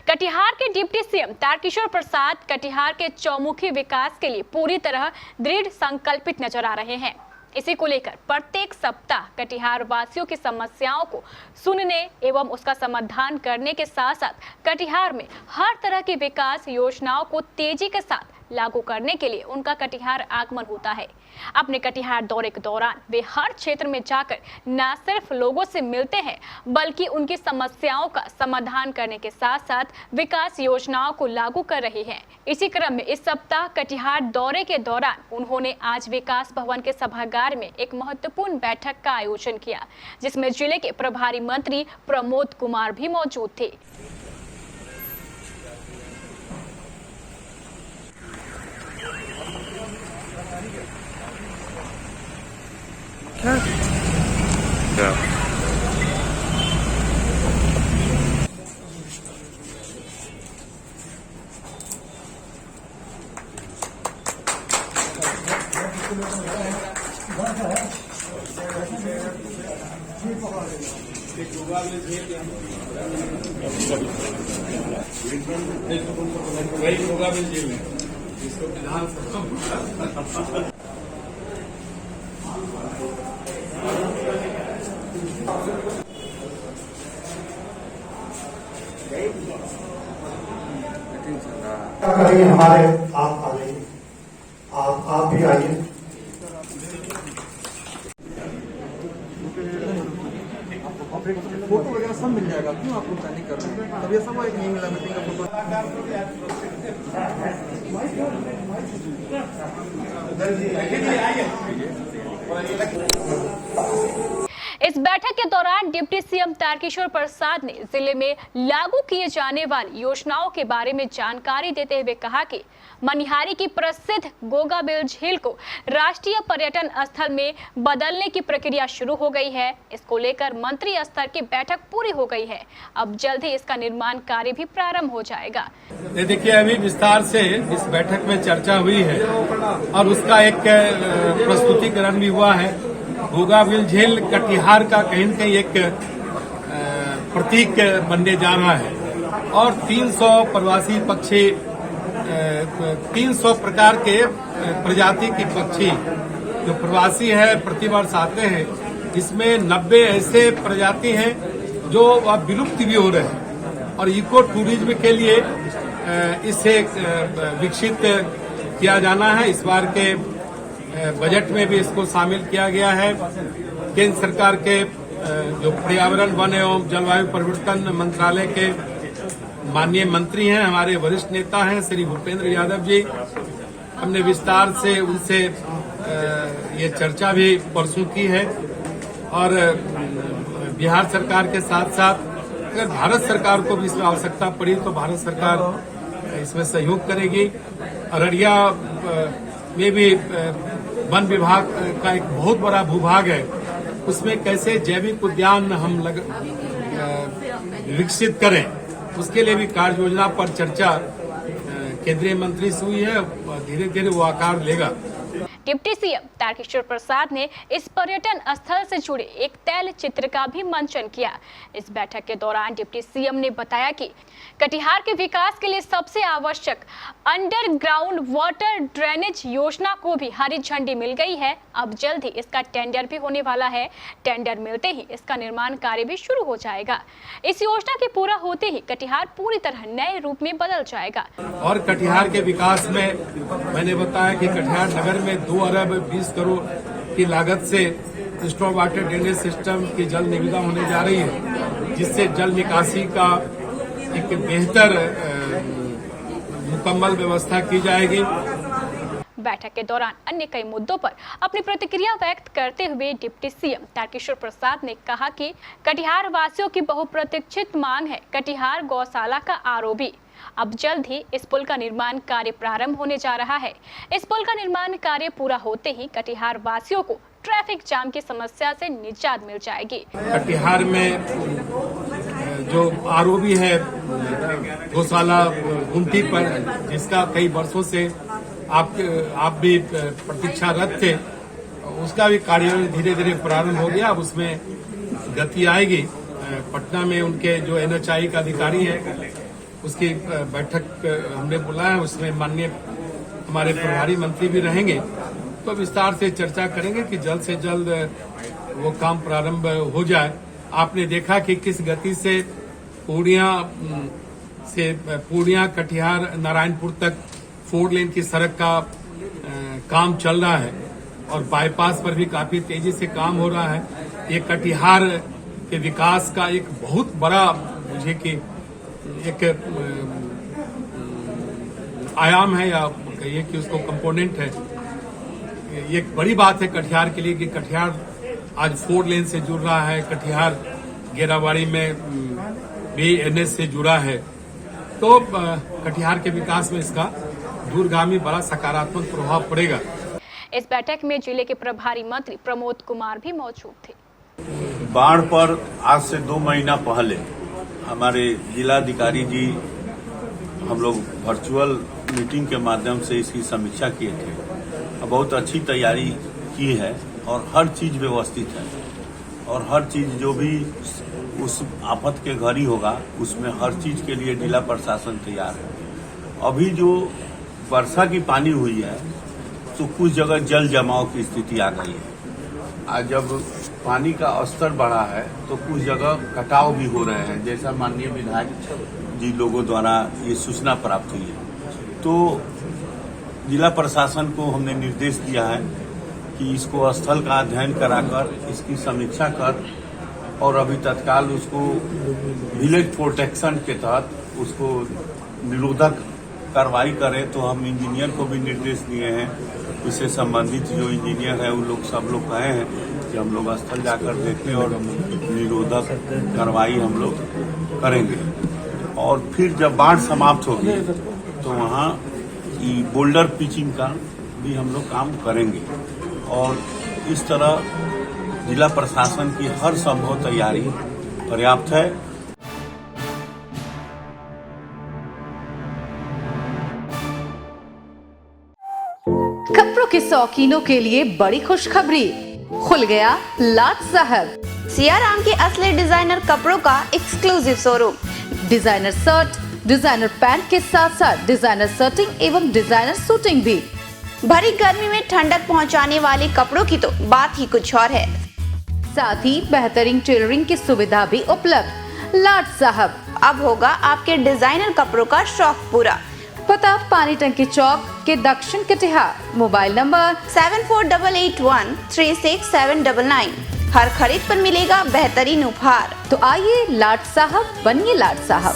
कटिहार के deputy CM Tarkishore Prasad Katihar के चौमुखी विकास के लिए पूरी तरह दृढ़ संकल्पित नजर आ रहे हैं। इसी को लेकर प्रत्येक सप्ताह कटिहार वासियों की समस्याओं को सुनने एवं उसका समाधान करने के साथ साथ कटिहार में हर तरह की विकास योजनाओं को तेजी के साथ लागू करने के लिए उनका कटिहार आगमन होता है। अपने कटिहार दौरे के दौरान वे हर क्षेत्र में जाकर न सिर्फ लोगों से मिलते हैं बल्कि उनकी समस्याओं का समाधान करने के साथ साथ विकास योजनाओं को लागू कर रहे हैं। इसी क्रम में इस सप्ताह कटिहार दौरे के दौरान उन्होंने आज विकास भवन के सभागार में एक महत्वपूर्ण बैठक का आयोजन किया, जिसमें जिले के प्रभारी मंत्री प्रमोद कुमार भी मौजूद थे। करेंगे हमारे आप आ जाइए, आप भी आइए। फोटो वगैरह सब मिल जाएगा, क्यों आप लोग नहीं कर रहे हैं? तब ये सब एक नहीं मिला मीटिंग का फोटो। इस बैठक के दौरान डिप्टी सीएम तारकिशोर प्रसाद ने जिले में लागू किए जाने वाली योजनाओं के बारे में जानकारी देते हुए कहा कि मनिहारी की प्रसिद्ध गोगाबिल झील को राष्ट्रीय पर्यटन स्थल में बदलने की प्रक्रिया शुरू हो गई है। इसको लेकर मंत्री स्तर की बैठक पूरी हो गई है। अब जल्द ही इसका निर्माण कार्य भी प्रारंभ हो जाएगा। देखिए, अभी विस्तार से इस बैठक में चर्चा हुई है और उसका एक प्रस्तुतिकरण भी हुआ है। गोगाबिल झील कटिहार का कहीं न कहीं एक प्रतीक बनने जा रहा है और 300 प्रवासी पक्षी 300 प्रकार के प्रजाति के पक्षी जो प्रवासी है प्रतिवर्ष आते हैं। इसमें 90 ऐसे प्रजाति हैं जो अब विलुप्त भी हो रहे हैं और इको टूरिज्म के लिए इसे विकसित किया जाना है। इस बार के बजट में भी इसको शामिल किया गया है। केंद्र सरकार के जो पर्यावरण वन एवं जलवायु परिवर्तन मंत्रालय के माननीय मंत्री हैं, हमारे वरिष्ठ नेता हैं श्री भूपेंद्र यादव जी, हमने विस्तार से उनसे ये चर्चा भी परसों की है और बिहार सरकार के साथ साथ अगर भारत सरकार को भी इसमें आवश्यकता पड़ी तो भारत सरकार इसमें सहयोग करेगी। अररिया में भी वन विभाग का एक बहुत बड़ा भूभाग है, उसमें कैसे जैविक उद्यान हम विकसित करें, उसके लिए भी कार्य योजना पर चर्चा केंद्रीय मंत्री से हुई है। धीरे धीरे वो आकार लेगा। डिप्टी सीएम तारकिशोर प्रसाद ने इस पर्यटन स्थल से जुड़े एक तैल चित्र का भी मंचन किया। इस बैठक के दौरान डिप्टी सीएम ने बताया कि कटिहार के विकास के लिए सबसे आवश्यक अंडरग्राउंड वाटर ड्रेनेज योजना को भी हरी झंडी मिल गई है। अब जल्द ही इसका टेंडर भी होने वाला है। टेंडर मिलते ही इसका निर्माण कार्य भी शुरू हो जाएगा। इस योजना के पूरा होते ही कटिहार पूरी तरह नए रूप में बदल जाएगा। और कटिहार के विकास में मैंने बताया कि कटिहार नगर में 2 अरब 20 करोड़ की लागत से स्टॉप वाटर ड्रेनेज सिस्टम की जल निविदा होने जा रही है, जिससे जल निकासी का एक बेहतर मुकम्मल व्यवस्था की जाएगी। बैठक के दौरान अन्य कई मुद्दों पर अपनी प्रतिक्रिया व्यक्त करते हुए डिप्टी सीएम तारकिशोर प्रसाद ने कहा कि कटिहार वासियों की बहुप्रतीक्षित मांग है कटिहार गौशाला का आरओबी। अब जल्द ही इस पुल का निर्माण कार्य प्रारंभ होने जा रहा है। इस पुल का निर्माण कार्य पूरा होते ही कटिहार वासियों को ट्रैफिक जाम की समस्या से निजात मिल जाएगी। कटिहार में जो आरओबी है गौशाला गुमटी पर, जिसका कई वर्षों से आप भी प्रतीक्षारत थे, उसका भी कार्य धीरे धीरे प्रारंभ हो गया। अब उसमें गति आएगी। पटना में उनके जो NHI का अधिकारी है उसकी बैठक हमने बुलाया है, उसमें माननीय हमारे प्रभारी मंत्री भी रहेंगे, तो विस्तार से चर्चा करेंगे कि जल्द से जल्द वो काम प्रारंभ हो जाए। आपने देखा कि किस गति से पूर्णिया कटिहार नारायणपुर तक 4 लेन की सड़क का काम चल रहा है और बाईपास पर भी काफी तेजी से काम हो रहा है। ये कटिहार के विकास का एक बहुत बड़ा मुझे कि एक आयाम है, या कहिए कि उसको कंपोनेंट है। ये एक बड़ी बात है कटिहार के लिए कि कटिहार आज 4 लेन से जुड़ रहा है, कटिहार गेराबाड़ी में भी NH से जुड़ा है, तो कटिहार के विकास में इसका दूरगामी बड़ा सकारात्मक प्रभाव पड़ेगा। इस बैठक में जिले के प्रभारी मंत्री प्रमोद कुमार भी मौजूद थे। बाढ़ पर आज से 2 महीना पहले हमारे जिलाधिकारी जी हम लोग वर्चुअल मीटिंग के माध्यम से इसकी समीक्षा किए थे। बहुत अच्छी तैयारी की है और हर चीज व्यवस्थित है और हर चीज जो भी उस आफत के घड़ी होगा उसमें हर चीज के लिए जिला प्रशासन तैयार है। अभी जो वर्षा की पानी हुई है तो कुछ जगह जल जमाव की स्थिति आ गई है। आज जब पानी का स्तर बढ़ा है तो कुछ जगह कटाव भी हो रहे हैं, जैसा माननीय विधायक जी लोगों द्वारा ये सूचना प्राप्त हुई है। तो जिला प्रशासन को हमने निर्देश दिया है कि इसको स्थल का अध्ययन कराकर इसकी समीक्षा कर और अभी तत्काल उसको विलेज प्रोटेक्शन के तहत उसको निरोधक कार्रवाई करें। तो हम इंजीनियर को भी निर्देश दिए हैं, इससे संबंधित जो इंजीनियर है वो लोग सब लोग कहे हैं कि हम लोग स्थल जाकर देखें और निरोधक कार्रवाई हम लोग करेंगे। और फिर जब बाढ़ समाप्त होगी तो वहाँ बोल्डर पिचिंग का भी हम लोग काम करेंगे और इस तरह जिला प्रशासन की हर संभव तैयारी पर्याप्त है। कपड़ों के शौकीनों के लिए बड़ी खुशखबरी, खुल गया लाट साहब सियाराम के असली डिजाइनर कपड़ों का exclusive showroom. Designer shirt, designer pant के साथ साथ डिजाइनर शर्टिंग एवं डिजाइनर सूटिंग भी। भरी गर्मी में ठंडक पहुंचाने वाले कपड़ों की तो बात ही कुछ और है। साथ ही बेहतरीन टेलरिंग की सुविधा भी उपलब्ध। लाट साहब अब होगा आपके डिजाइनर कपड़ों का शौक पूरा। पता पानी टंकी चौक के दक्षिण कटिहार। Mobile number 7488136799। हर खरीद पर मिलेगा बेहतरीन उपहार। तो आइए लाट साहब बनिए लाट साहब।